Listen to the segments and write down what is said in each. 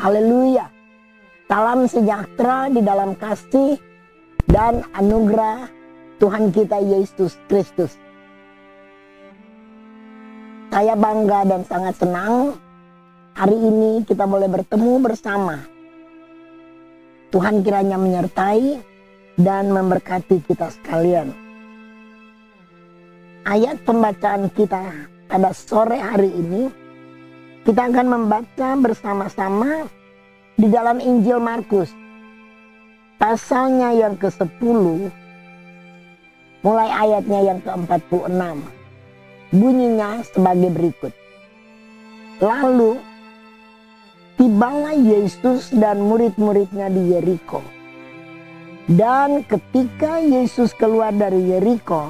Haleluya. Salam sejahtera di dalam kasih dan anugerah Tuhan kita Yesus Kristus. Saya bangga dan sangat senang hari ini kita boleh bertemu bersama. Tuhan kiranya menyertai dan memberkati kita sekalian. Ayat pembacaan kita pada sore hari ini, kita akan membaca bersama-sama di dalam Injil Markus. Pasalnya yang ke-10, mulai ayatnya yang ke-46. Bunyinya sebagai berikut. Lalu, tibalah Yesus dan murid-muridnya di Yeriko. Dan ketika Yesus keluar dari Yeriko,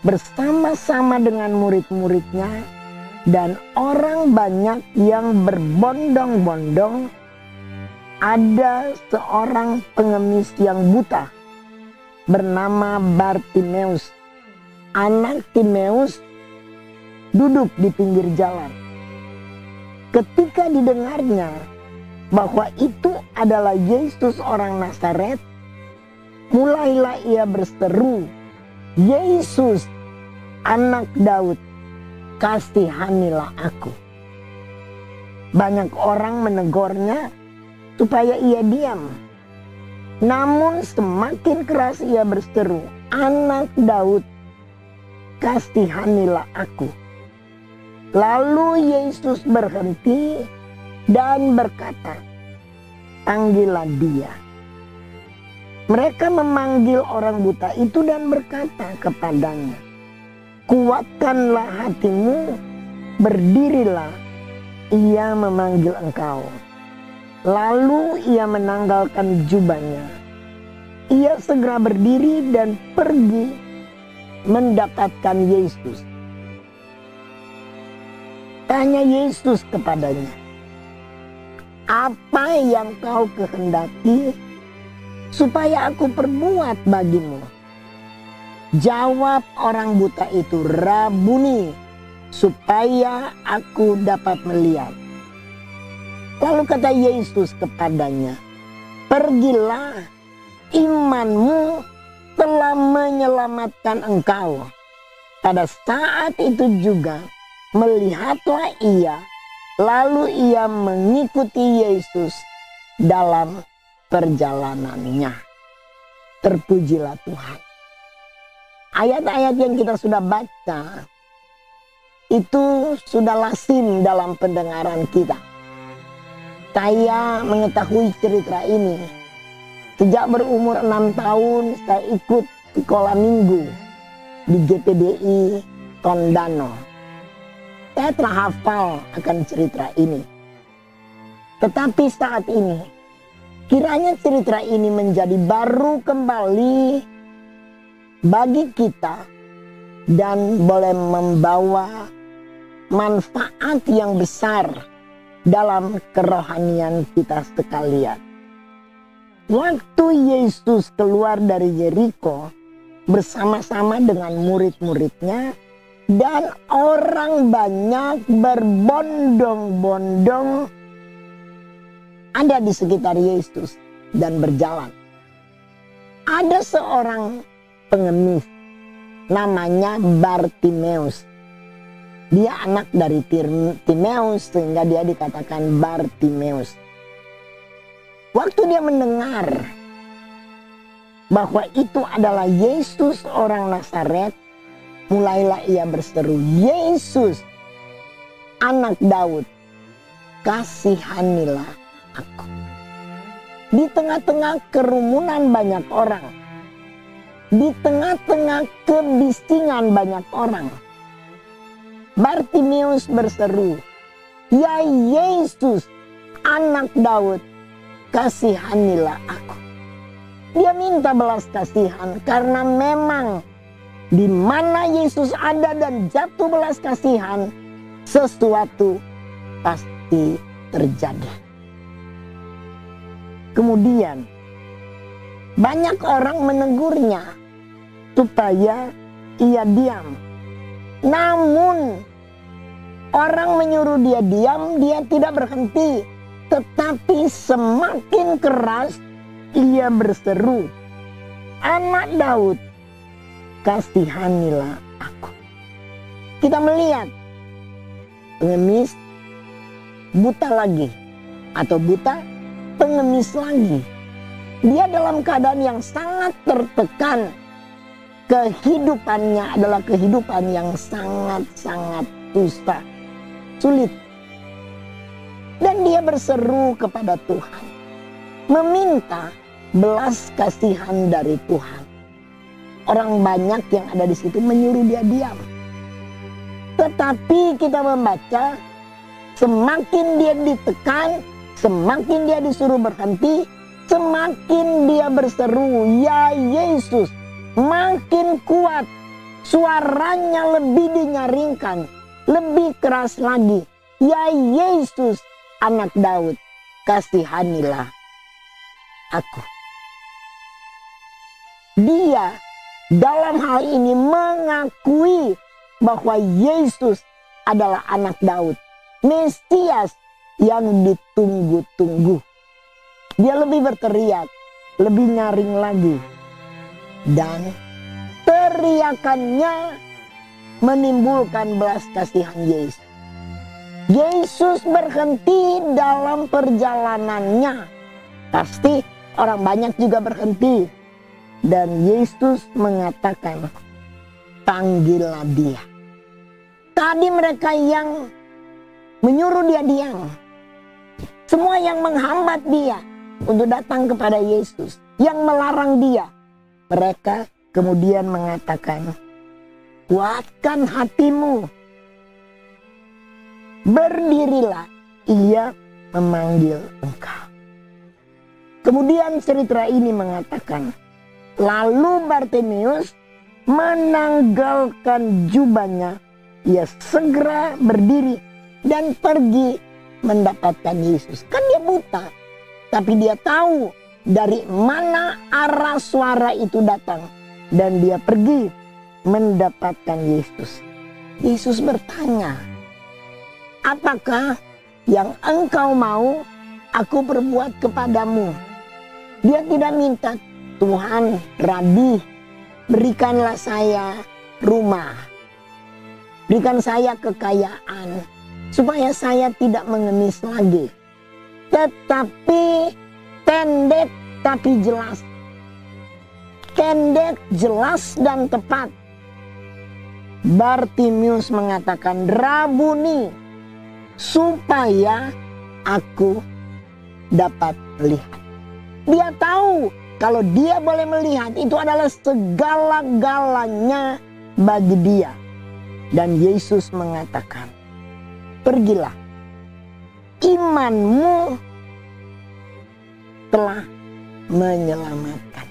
bersama-sama dengan murid-muridnya, dan orang banyak yang berbondong-bondong, ada seorang pengemis yang buta bernama Bartimeus, anak Timeus, duduk di pinggir jalan. Ketika didengarnya bahwa itu adalah Yesus orang Nazaret, mulailah ia berseru, "Yesus, anak Daud, kasihanilah aku." Banyak orang menegurnya supaya ia diam. Namun semakin keras ia berseru, "Anak Daud, kasihanilah aku." Lalu Yesus berhenti dan berkata, "Panggillah dia." Mereka memanggil orang buta itu dan berkata kepadanya, "Kuatkanlah hatimu, berdirilah, ia memanggil engkau." Lalu ia menanggalkan jubahnya. Ia segera berdiri dan pergi mendapatkan Yesus. Tanya Yesus kepadanya, "Apa yang kau kehendaki supaya aku perbuat bagimu?" Jawab orang buta itu, "Rabuni, supaya aku dapat melihat." Lalu kata Yesus kepadanya, "Pergilah, imanmu telah menyelamatkan engkau." Pada saat itu juga melihatlah ia, lalu ia mengikuti Yesus dalam perjalanannya. Terpujilah Tuhan. Ayat-ayat yang kita sudah baca itu sudah lazim dalam pendengaran kita. Saya mengetahui cerita ini. Sejak berumur 6 tahun saya ikut sekolah minggu di GPDI Tondano. Saya telah hafal akan cerita ini. Tetapi saat ini, kiranya cerita ini menjadi baru kembali bagi kita dan boleh membawa manfaat yang besar dalam kerohanian kita sekalian. Waktu Yesus keluar dari Yeriko bersama-sama dengan murid-muridnya, dan orang banyak berbondong-bondong ada di sekitar Yesus dan berjalan. Ada seorang pengemis namanya Bartimeus. Dia anak dari Timeus sehingga dia dikatakan Bartimeus. Waktu dia mendengar bahwa itu adalah Yesus orang Nazaret, mulailah ia berseru, "Yesus, anak Daud, kasihanilah aku." Di tengah-tengah kerumunan banyak orang, di tengah-tengah kebisingan banyak orang, Bartimeus berseru, "Ya Yesus, anak Daud, kasihanilah aku." Dia minta belas kasihan karena memang di mana Yesus ada dan jatuh belas kasihan, sesuatu pasti terjadi. Kemudian banyak orang menegurnya supaya ia diam. Namun orang menyuruh dia diam, dia tidak berhenti, Tetapi semakin keras ia berseru, "Anak Daud, kasihanilah aku." Kita melihat pengemis buta lagi, atau buta pengemis lagi. Dia dalam keadaan yang sangat tertekan. Kehidupannya adalah kehidupan yang sangat-sangat susah, sulit. Dan dia berseru kepada Tuhan, meminta belas kasihan dari Tuhan. Orang banyak yang ada di situ menyuruh dia diam. Tetapi kita membaca, semakin dia ditekan, semakin dia disuruh berhenti, semakin dia berseru, "Ya Yesus," makin kuat. Suaranya lebih dinyaringkan, lebih keras lagi. "Ya Yesus, Anak Daud, kasihanilah aku." Dia dalam hal ini mengakui bahwa Yesus adalah Anak Daud, Mesias yang ditunggu-tunggu. Dia lebih berteriak, lebih nyaring lagi. Dan teriakannya menimbulkan belas kasihan Yesus. Yesus berhenti dalam perjalanannya. Pasti orang banyak juga berhenti. Dan Yesus mengatakan, "Panggillah dia." Tadi mereka yang menyuruh dia diam, semua yang menghambat dia untuk datang kepada Yesus, yang melarang dia, mereka kemudian mengatakan, "Kuatkan hatimu, berdirilah, ia memanggil engkau." Kemudian cerita ini mengatakan, lalu Bartimeus menanggalkan jubahnya, ia segera berdiri dan pergi mendapatkan Yesus. Kan dia buta, tapi dia tahu dari mana arah suara itu datang. Dan dia pergi mendapatkan Yesus. Yesus bertanya, "Apakah yang engkau mau aku perbuat kepadamu?" Dia tidak minta, "Tuhan, Rabi, berikanlah saya rumah, berikan saya kekayaan, supaya saya tidak mengemis lagi." Tetapi pendek tapi jelas. Pendek, jelas dan tepat. Bartimeus mengatakan, "Rabuni," supaya aku dapat melihat. Dia tahu kalau dia boleh melihat itu adalah segala-galanya bagi dia. Dan Yesus mengatakan, "Pergilah, imanmu telah menyelamatkan."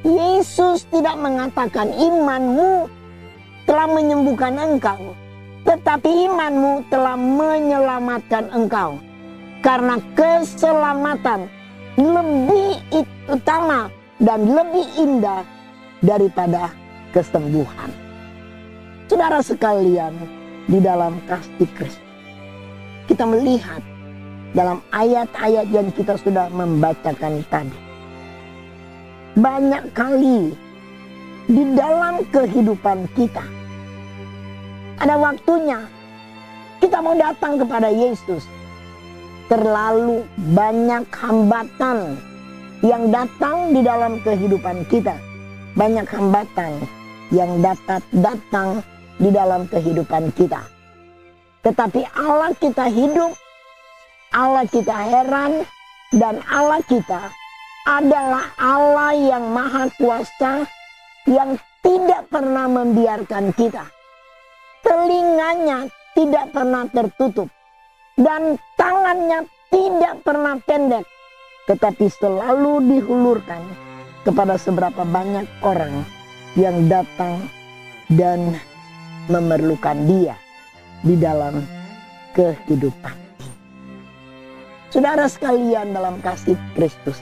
Yesus tidak mengatakan imanmu telah menyembuhkan engkau, tetapi imanmu telah menyelamatkan engkau. Karena keselamatan lebih utama dan lebih indah daripada kesembuhan. Saudara sekalian, di dalam kasih Kristus, kita melihat dalam ayat-ayat yang kita sudah membacakan tadi, banyak kali di dalam kehidupan kita ada waktunya kita mau datang kepada Yesus. Terlalu banyak hambatan yang datang di dalam kehidupan kita. Banyak hambatan yang datang di dalam kehidupan kita. Tetapi Allah kita hidup, Allah kita heran, dan Allah kita adalah Allah yang maha kuasa, yang tidak pernah membiarkan kita. Telinganya tidak pernah tertutup. Dan tangannya tidak pernah pendek, tetapi selalu dihulurkan kepada seberapa banyak orang yang datang dan memerlukan dia di dalam kehidupan. Saudara sekalian dalam kasih Kristus,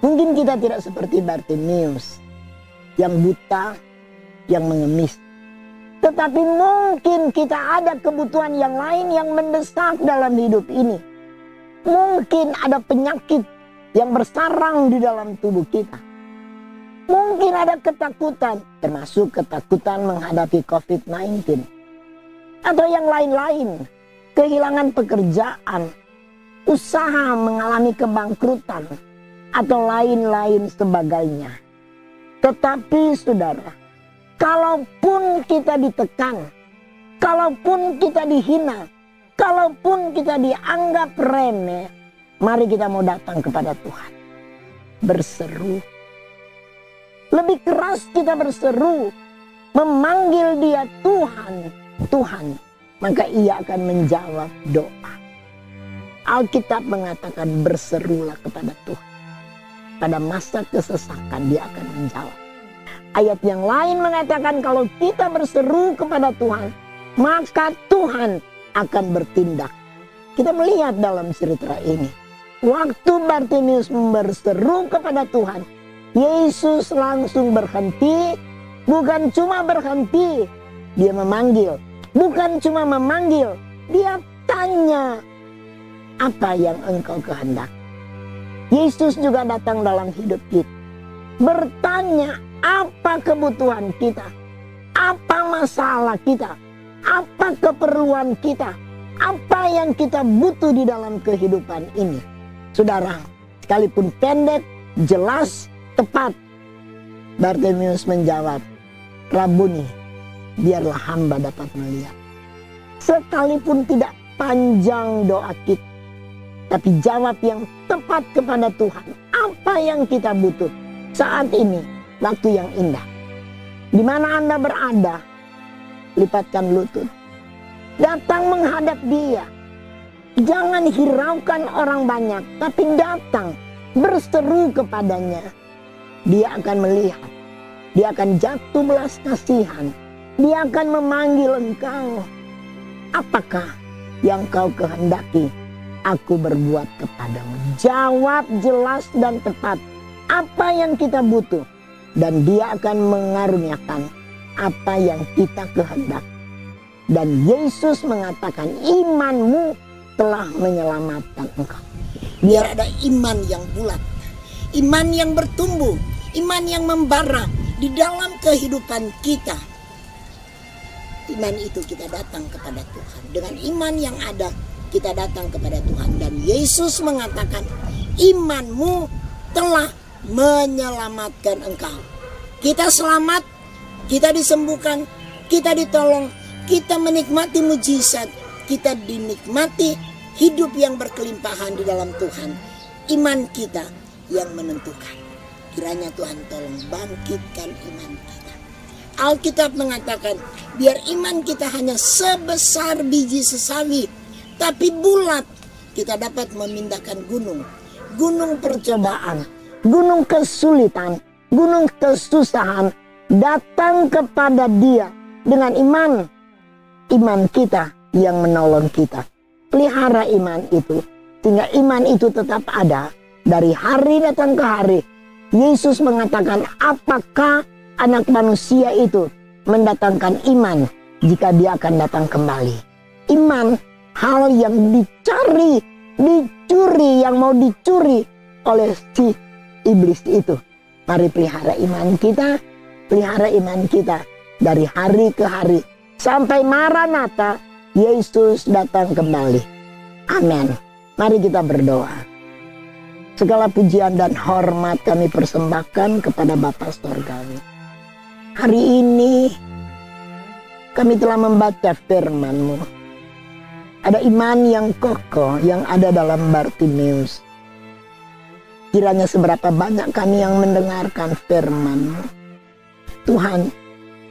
mungkin kita tidak seperti Bartimeus yang buta, yang mengemis. Tetapi mungkin kita ada kebutuhan yang lain yang mendesak dalam hidup ini. Mungkin ada penyakit yang bersarang di dalam tubuh kita. Mungkin ada ketakutan, termasuk ketakutan menghadapi COVID-19. Atau yang lain-lain, kehilangan pekerjaan, usaha mengalami kebangkrutan, atau lain-lain sebagainya. Tetapi saudara, kalaupun kita ditekan, kalaupun kita dihina, kalaupun kita dianggap remeh, mari kita mau datang kepada Tuhan. Berseru. Lebih keras kita berseru, memanggil Dia Tuhan, Tuhan, maka Ia akan menjawab doa. Alkitab mengatakan berserulah kepada Tuhan. Pada masa kesesakan Dia akan menjawab. Ayat yang lain mengatakan kalau kita berseru kepada Tuhan, maka Tuhan akan bertindak. Kita melihat dalam cerita ini, waktu Bartimius berseru kepada Tuhan, Yesus langsung berhenti. Bukan cuma berhenti, Dia memanggil. Bukan cuma memanggil, Dia tanya, apa yang engkau kehendaki? Yesus juga datang dalam hidup kita, bertanya apa kebutuhan kita, apa masalah kita, apa keperluan kita, apa yang kita butuh di dalam kehidupan ini. Saudara, sekalipun pendek, jelas, tepat, Bartimius menjawab, Rabuni, biarlah hamba dapat melihat. Sekalipun tidak panjang doa kita, tapi jawab yang tepat kepada Tuhan. Apa yang kita butuh saat ini, waktu yang indah. Di mana Anda berada, lipatkan lutut. Datang menghadap Dia. Jangan hiraukan orang banyak, tapi datang berseru kepadanya. Dia akan melihat. Dia akan jatuh belas kasihan. Dia akan memanggil engkau. Apakah yang kau kehendaki? Aku berbuat kepadamu. Jawab jelas dan tepat apa yang kita butuh. Dan Dia akan mengaruniakan apa yang kita kehendaki. Dan Yesus mengatakan imanmu telah menyelamatkan engkau. Biar ada iman yang bulat. Iman yang bertumbuh. Iman yang membara di dalam kehidupan kita. Iman itu kita datang kepada Tuhan. Dengan iman yang ada, kita datang kepada Tuhan. Dan Yesus mengatakan, imanmu telah menyelamatkan engkau. Kita selamat, kita disembuhkan, kita ditolong, kita menikmati mujizat, kita dinikmati hidup yang berkelimpahan di dalam Tuhan. Iman kita yang menentukan. Kiranya Tuhan tolong bangkitkan iman kita. Alkitab mengatakan, biar iman kita hanya sebesar biji sesawi, tapi bulat, kita dapat memindahkan gunung. Gunung percobaan, gunung kesulitan, gunung kesusahan, datang kepada Dia dengan iman. Iman kita yang menolong kita. Pelihara iman itu, sehingga iman itu tetap ada dari hari datang ke hari. Yesus mengatakan, apakah anak manusia itu mendatangkan iman jika Dia akan datang kembali? Iman, hal yang dicari, dicuri, yang mau dicuri oleh si iblis itu. Mari pelihara iman kita, pelihara iman kita dari hari ke hari. Sampai Maranatha, Yesus datang kembali. Amin. Mari kita berdoa. Segala pujian dan hormat kami persembahkan kepada Bapa Surgawi. Hari ini kami telah membaca firman-Mu. Ada iman yang kokoh yang ada dalam Bartimius. Kiranya seberapa banyak kami yang mendengarkan firman-Mu. Tuhan,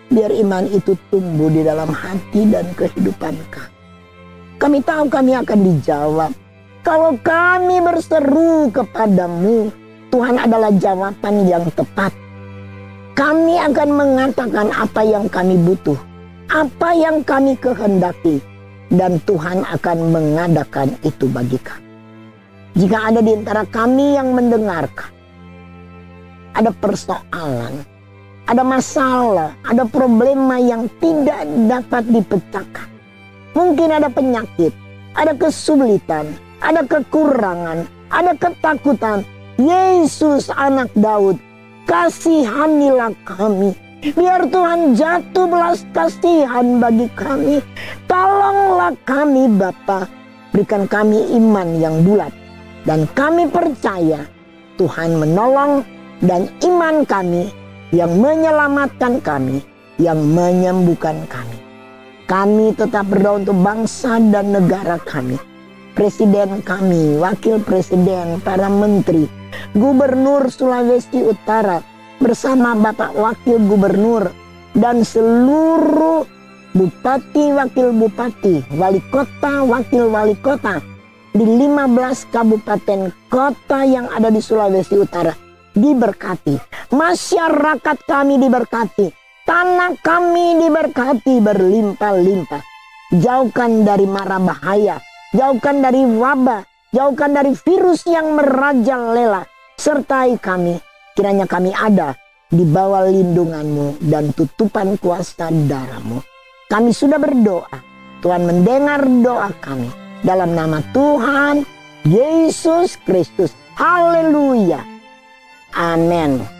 biar iman itu tumbuh di dalam hati dan kehidupan kami. Kami tahu kami akan dijawab. Kalau kami berseru kepadamu, Tuhan adalah jawaban yang tepat. Kami akan mengatakan apa yang kami butuh, apa yang kami kehendaki, dan Tuhan akan mengadakan itu bagi kami. Jika ada di antara kami yang mendengarkan, ada persoalan, ada masalah, ada problema yang tidak dapat dipecahkan. Mungkin ada penyakit, ada kesulitan, ada kekurangan, ada ketakutan. Yesus anak Daud, kasihanilah kami. Biar Tuhan jatuh belas kasihan bagi kami. Tolonglah kami Bapa. Berikan kami iman yang bulat. Dan kami percaya Tuhan menolong, dan iman kami yang menyelamatkan kami, yang menyembuhkan kami. Kami tetap berdoa untuk bangsa dan negara kami. Presiden kami, wakil presiden, para menteri, gubernur Sulawesi Utara, bersama Bapak Wakil Gubernur, dan seluruh bupati, wakil bupati, wali kota, wakil wali kota, di 15 kabupaten kota yang ada di Sulawesi Utara diberkati. Masyarakat kami diberkati. Tanah kami diberkati berlimpah-limpah. Jauhkan dari mara bahaya. Jauhkan dari wabah. Jauhkan dari virus yang merajalela. Sertai kami. Kiranya kami ada di bawah lindungan-Mu dan tutupan kuasa darah-Mu. Kami sudah berdoa. Tuhan mendengar doa kami. Dalam nama Tuhan Yesus Kristus. Haleluya. Amin.